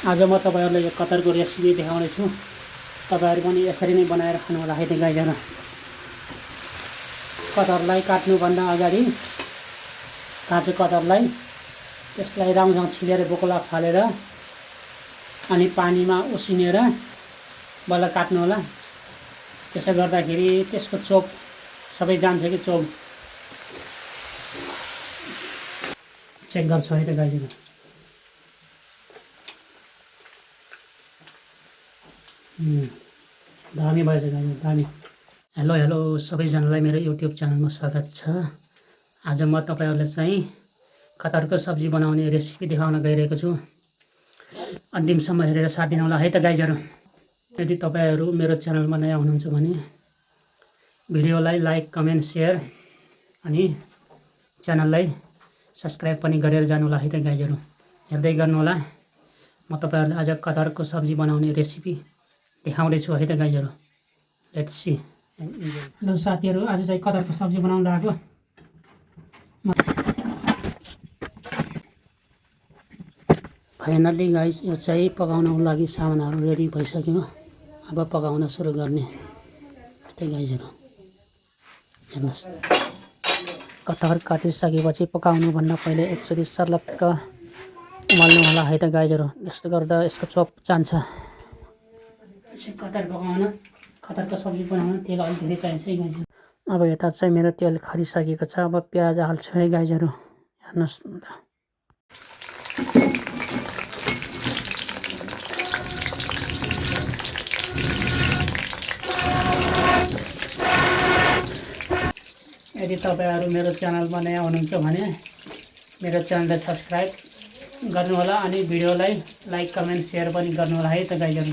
आज म तपाईहरुलाई यो कटहरको रेसिपी देखाउने छु। तपाईहरु पनि यसरी नै बनाएर खानु होला है त गाइजहरु। कटहरलाई काट्नु भन्दा अगाडि काँचो कटहरलाई त्यसलाई राउन्ड छिलेर बोक्ला फालेर अनि पानीमा उसिनेर बल्ल काट्नु होला। त्यसो गर्दाखेरि त्यसको चोप सबै जान्छ कि चोप चेक गर्छु है त गाइजहरु। दामी भएछ गाइजहरु, दामी। हेलो सबैजनालाई मेरो युट्युब च्यानलमा स्वागत छ। आज म तपाईहरुलाई चाहिँ कटहरको सब्जी बनाउने रेसिपी देखाउन गइरहेको छु। अन्तिमसम्म हेरेर साथ दिनु होला है त गाइजहरु। यदि तपाईहरु मेरो च्यानलमा नयाँ हुनुहुन्छ भने भिडियोलाई लाइक, कमेन्ट, शेयर अनि च्यानललाई सब्स्क्राइब पनि गरेर जानु होला है त गाइजहरु। हेर्दै गर्नु होला। म तपाईहरुलाई आज कटहरको सब्जी बनाउने रेसिपी देखाउँदै छु है त गाइजहरु। Let's see and enjoy. Hello साथीहरु, आज चाहिँ कटहरको सब्जी बनाउन लागेको। फाइनली गाइस, यो चाहिँ पकाउनको लागि सामानहरु रेडी भइसक्यो। अब पकाउन सुरु गर्ने है त गाइजहरु। हेर्नुस्, कटहर काटिसकेपछि पकाउनु भन्दा पहिले एकचोटी सर्लक्क उमाल्नु होला है त गाइजहरु। यस्तो गर्दा यसको चोप जान्छ। कटहर पकाउन, कटहरको सब्जी बनाउन तेल अलि धेरै चाहिन्छ है गाइजहरु। अब यता चाहिँ मेरो तेल खरिसकेको छ। अब प्याज हाल्छु है गाइजहरु। हेर्नुस् त, यदि तपाईहरु मेरो च्यानलमा नयाँ हुनुहुन्छ भने मेरो च्यानललाई सब्स्क्राइब गर्नु होला अनि भिडियोलाई लाइक, कमेन्ट, शेयर पनि गर्नु होला है त गाइजहरु।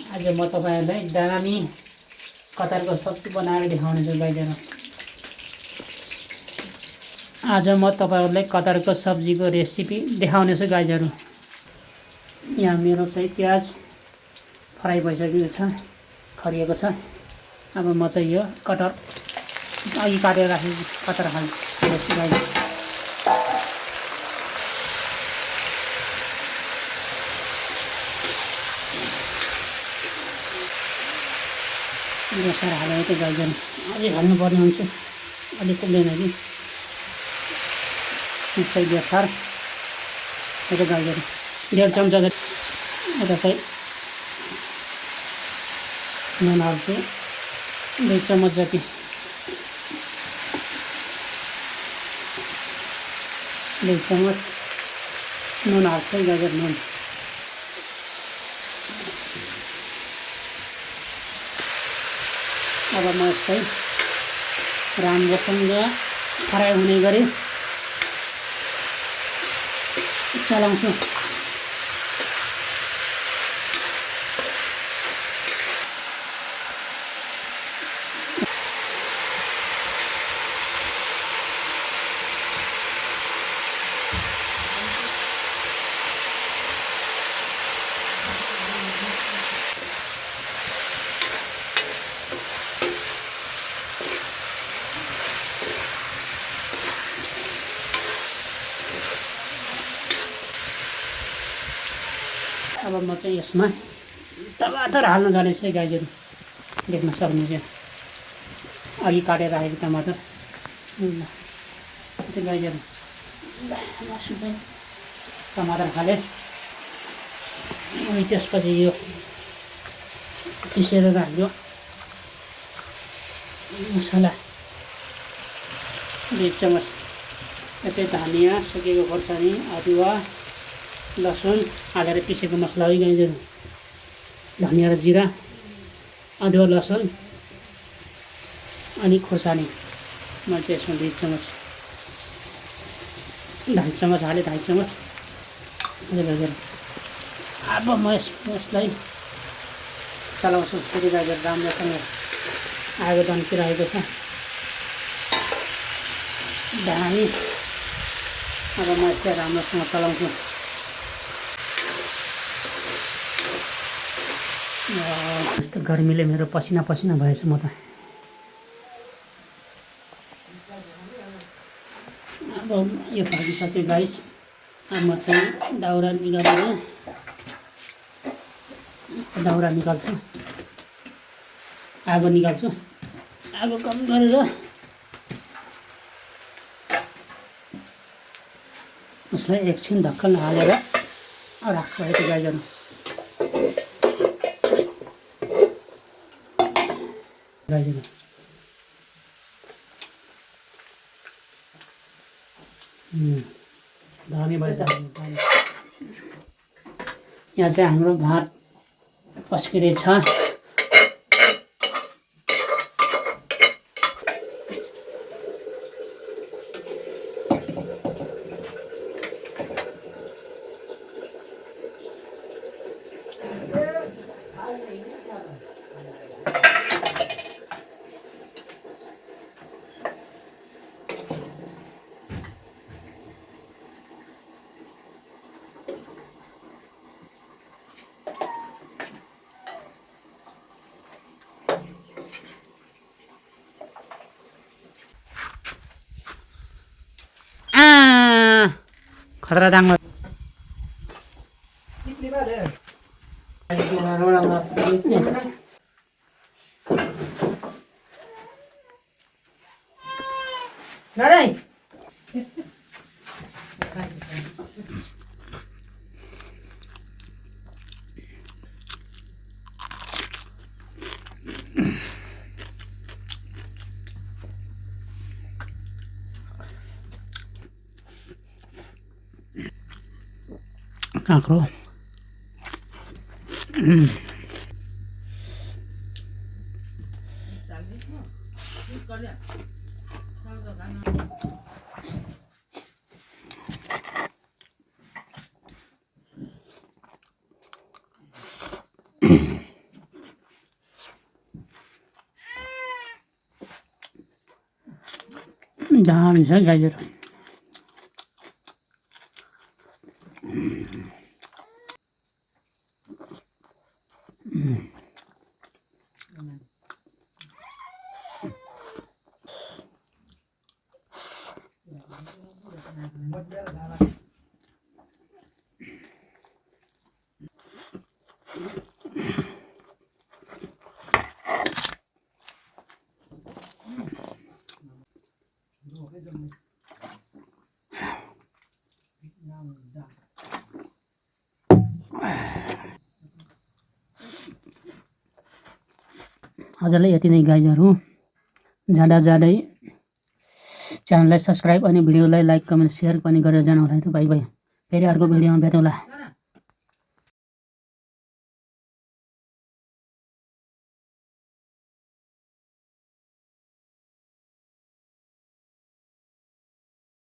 आज म तपाईहरुलाई दामी कटहरको सब्जी बनाएर देखाउने छु गाइजहरु। आज म तपाईहरुलाई कटहरको सब्जीको रेसिपी देखाउने छु गाइजहरु। यहाँ मेरो चाहिँ प्याज फ्राई भइसकेको छ, खरिएको छ। अब म चाहिँ यो कटहर अघि काटेर राखेको कटहर हाल्छु गाइजहरु। बेसार हालेर त गाइजहरु अलि हाल्नुपर्ने हुन्छ, अलि पुग्दैन कि चाहिँ बेसार यता गाइजहरु 1.5 चम्चा जति। यता चाहिँ नुन हाल्छु 2 चम्मच जति। 2 चम्मच नुन हाल्छु है गाइजहरु। नुन अब म यसलाई राम्रोसँग फ्राई हुने गरी चलाउँछु। अब म चाहिँ यसमा टमाटर हाल्न जानेछु है गाइजहरु। देख्न सक्नुहुन्छ अघि काटेर राखेको टमाटर गाइजहरु। टमाटर हाले अनि त्यसपछि यो पिसेर राख्यो मसला 2 चम्मच। यतै धनिया, सुकेको खोर्सानी, अदुवा, लसुन हालेर पिसेको मसला है गाइजहरु। धनिया र जिरा, अदुवा, लसुन अनि खोर्सानी म त्यसमा 2 चम्मच, 2.5 चम्मच हाले, 2.5 चम्मच गाइजहरु। अब म यसलाई चलाउँछु फेरि गाइजहरु। राम्रोसँग आगो दन्किरहेको छ, दामी। अब म यसलाई राम्रोसँग चलाउँछु। यस्तो गर्मीले मेरो पसिना पसिना भएछ म त। अब यो पाकिसक्यो गाइस। अब म चाहिँ दाउरा निकालेर दाउरा निकाल्छु, आगो निकाल्छु। आगो कम गरेर उसलाई एकछिन ढक्कन हालेर राख्छु है त्यो गाईहरू। दामी भयो। यहाँ चाहिँ हाम्रो भात पस्किँदैछ। खतरा दाङ काँक्रो। दामी छ गाईहरू। आजलाई यति नै गाईहरू। जाँदा जाँदै च्यानललाई सब्सक्राइब अनि भिडियोलाई लाइक कमेन्ट सेयर पनि गरेर जानु होला है त। By by. फेरि अर्को भिडियोमा भेटौँला।